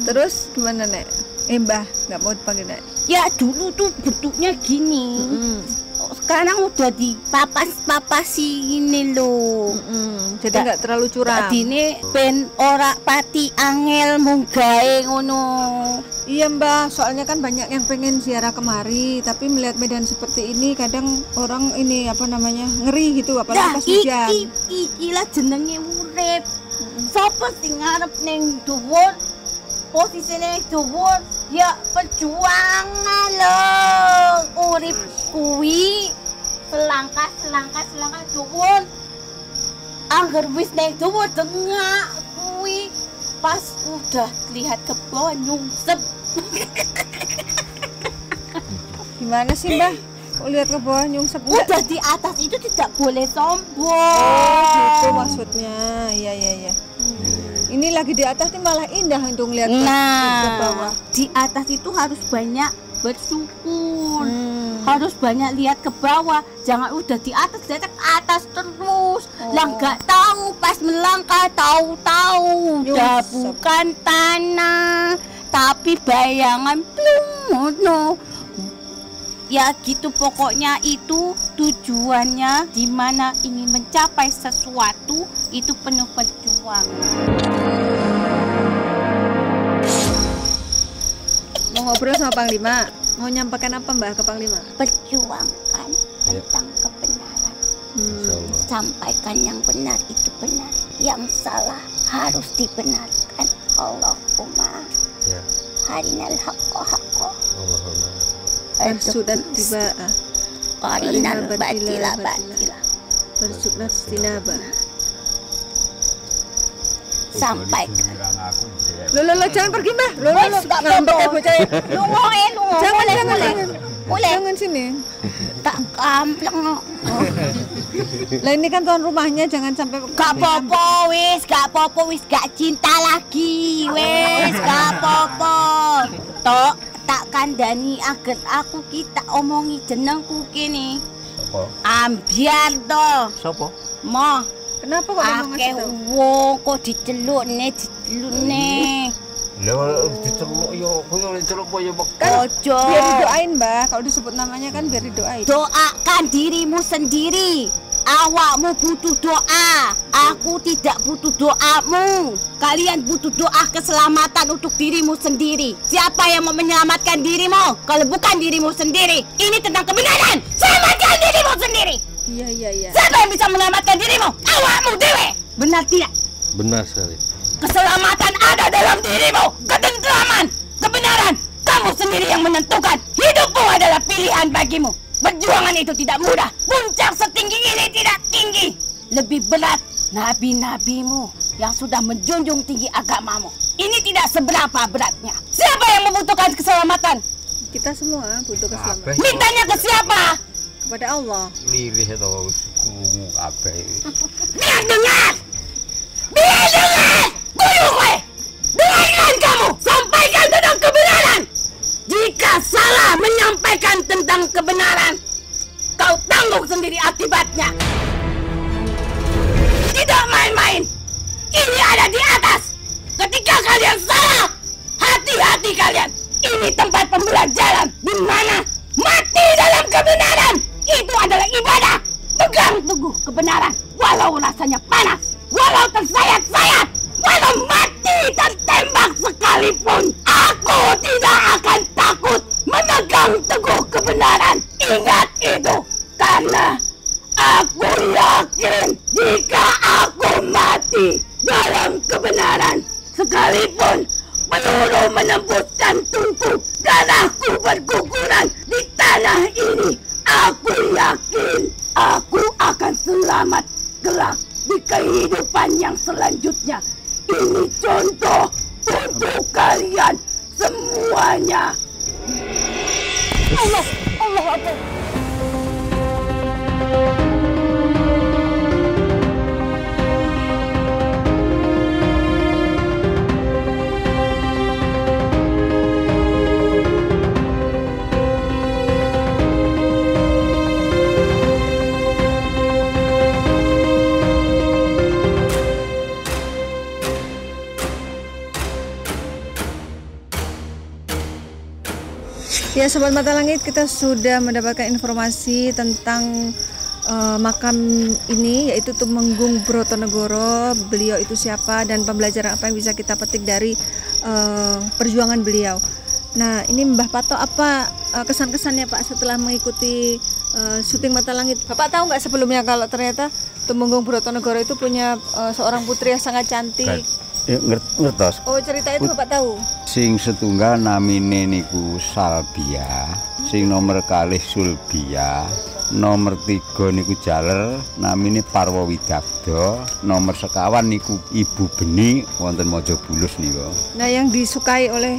Terus gimana Nek? Mbah, nggak mau dipanggil Nek? Ya dulu tuh bentuknya gini. Sekarang udah dipapas-papasi ini loh. Jadi nggak terlalu curam. Adine ben ora pati angel mung gawe ngono. Iya Mbah, soalnya kan banyak yang pengen ziarah kemari, tapi melihat medan seperti ini kadang orang ini ngeri gitu, apalagi pas hujan. Iki lah jenenge urip. Sapa sing ngarep ning dhuwur? Posisine dhuwur ya perjuangan loh. Urip kuwi selangkah dhuwur. Angger wis ning dhuwur dengak kuwi pas udah lihat ke bawah nyungsep. Gimana sih Mbah? Kok lihat ke bawah nyungsep? Udah di atas itu tidak boleh sombong. Oh, gitu maksudnya. Iya. Ini lagi di atas nih malah indah untuk ngeliat ke bawah. Di atas itu harus banyak bersyukur. Harus banyak lihat ke bawah. Jangan udah di atas lihat ke atas terus. Lah nggak tahu pas melangkah tahu-tahu udah bukan tanah tapi bayangan plung. Ya gitu pokoknya itu tujuannya, dimana ingin mencapai sesuatu itu penuh perjuangan. Mau ngobrol sama Panglima? Mau nyampaikan apa Mbah ke Panglima? Perjuangkan tentang kebenaran. Sampaikan yang benar itu benar, yang salah harus dibenarkan. Allahumma harinal haqqa. Sudah tiba. Harinal batila. Bersunat tinaba. Sampaikan. Lo jangan pergi Mbah. Lo ngambek ya bocah. Jangan. Boleh. Jangan sini. Tak kampleng. Lah ini kan tuan rumahnya, jangan sampai Gak apa-apa wis, gak cinta lagi. Wis, gak apa-apa. Tok, tak kandhani agen aku kita omongi jenengku kene. Apa? Ambiar to. Sopo? Moh, Kenapa kok mau akeh ngasih tahu? wong kok diceluk nih. Lah diceluk yo, koyo diceluk yo Kan Ojo. biar didoain, Mbah. Kalau disebut namanya kan biar didoain. Doakan dirimu sendiri. Awakmu butuh doa. Aku tidak butuh doamu. Kalian butuh doa keselamatan untuk dirimu sendiri. Siapa yang mau menyelamatkan dirimu? Kalau bukan dirimu sendiri. Ini tentang kebenaran. Selamatkan dirimu sendiri. Iya. Siapa yang bisa menyelamatkan dirimu? Awakmu dewe. Benar tidak? Benar sekali. Keselamatan ada dalam dirimu. Ketentraman, kebenaran. Kamu sendiri yang menentukan. Hidupmu adalah pilihan bagimu. Perjuangan itu tidak mudah. Puncak setinggi ini tidak tinggi. Lebih berat nabi-nabimu yang sudah menjunjung tinggi agamamu. Ini tidak seberapa beratnya. Siapa yang membutuhkan keselamatan? Kita semua butuh keselamatan. Mintanya ke siapa? Kepada Allah. Lirih to krungu kabeh. Biar dengar! Biar dengar! Bunuh gue! Dengarkan kamu! Sampaikan tentang kebenaran! Jika salah menyampaikan tentang kebenaran, kau tanggung sendiri akibatnya. Tidak main-main. Ini ada di atas. Ketika kalian salah, hati-hati kalian. Ini tempat pembelajaran di mana mati dalam kebenaran itu adalah ibadah. Pegang teguh kebenaran walau rasanya panas, walau tersayat-sayat, walau mati tertembak sekalipun. Aku tidak akan takut memegang teguh kebenaran. Ingat itu, karena aku yakin jika aku mati dalam kebenaran, sekalipun peluru menembuskan tubuh darahku berguguran di tanah ini, aku yakin aku akan selamat kelak di kehidupan yang selanjutnya. Ini contoh untuk kalian semuanya. Allah Akbar. Ya, Sobat Mata Langit, kita sudah mendapatkan informasi tentang makam ini, yaitu Tumenggung Brotonegoro. Beliau itu siapa dan pembelajaran apa yang bisa kita petik dari perjuangan beliau. Nah, ini Mbah Pato, apa kesan-kesannya Pak setelah mengikuti syuting Mata Langit? Bapak tahu nggak sebelumnya kalau ternyata Tumenggung Brotonegoro itu punya seorang putri yang sangat cantik? Ya, ngertos. Oh, cerita itu Bapak tahu? Sing setunggal namine niku Salbia, sing nomor kalih Sulbia, nomor 3 niku Jaler, namine Parwa Widagdo, nomor sekawan niku Ibu Beni wonten Mojobulus niku. Nah, yang disukai oleh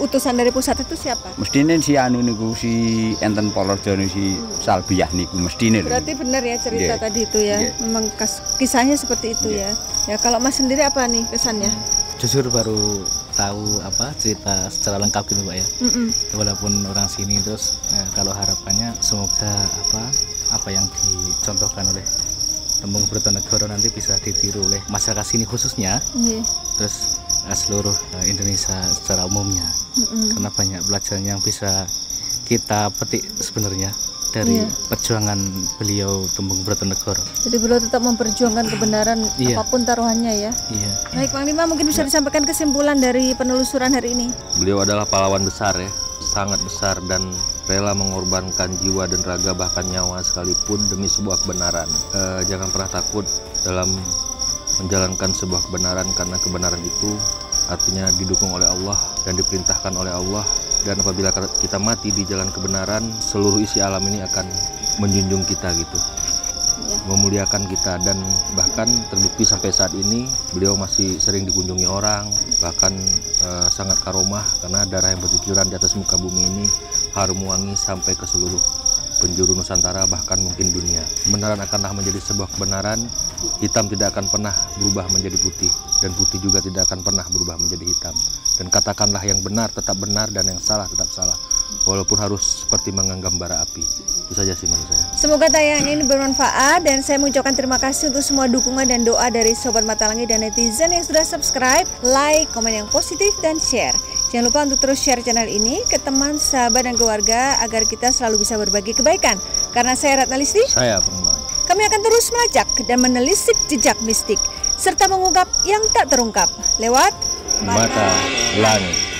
utusan dari pusat itu siapa? Mestine si anu niku si enten Polorjo si Salbiah niku mestine lho. Berarti benar ya cerita tadi itu ya. Memang kisahnya seperti itu ya. Ya, kalau Mas sendiri apa nih kesannya? Jujur baru tahu cerita secara lengkap gitu Pak ya. Walaupun orang sini, terus kalau harapannya semoga apa yang dicontohkan oleh Tumenggung Brotonegoro nanti bisa ditiru oleh masyarakat sini khususnya. Terus seluruh Indonesia secara umumnya. Karena banyak pelajaran yang bisa kita petik sebenarnya dari perjuangan beliau Tumenggung Brotonegoro. Jadi beliau tetap memperjuangkan kebenaran apapun taruhannya ya. Baik, Bang Lima, mungkin bisa disampaikan kesimpulan dari penelusuran hari ini. Beliau adalah pahlawan besar ya, sangat besar dan rela mengorbankan jiwa dan raga bahkan nyawa sekalipun demi sebuah kebenaran. Jangan pernah takut dalam menjalankan sebuah kebenaran, karena kebenaran itu artinya didukung oleh Allah dan diperintahkan oleh Allah. Dan apabila kita mati di jalan kebenaran, seluruh isi alam ini akan menjunjung kita gitu. Ya. memuliakan kita, dan bahkan terbukti sampai saat ini beliau masih sering dikunjungi orang, bahkan sangat karomah karena darah yang bercucuran di atas muka bumi ini harum wangi sampai ke seluruh penjuru Nusantara, bahkan mungkin dunia. Kebenaran akanlah menjadi sebuah kebenaran, hitam tidak akan pernah berubah menjadi putih, dan putih juga tidak akan pernah berubah menjadi hitam. Dan katakanlah yang benar tetap benar dan yang salah tetap salah, walaupun harus seperti menggenggam bara api. Itu saja sih menurut saya. Semoga tayangan ini bermanfaat, dan saya mengucapkan terima kasih untuk semua dukungan dan doa dari Sobat Mata Langit dan netizen yang sudah subscribe, like, komen yang positif, dan share. Jangan lupa untuk terus share channel ini ke teman, sahabat, dan keluarga agar kita selalu bisa berbagi kebaikan. Karena saya Ratna Listi, saya Pengmai. Kami akan terus melacak dan menelisik jejak mistik serta mengungkap yang tak terungkap lewat Mata Langit.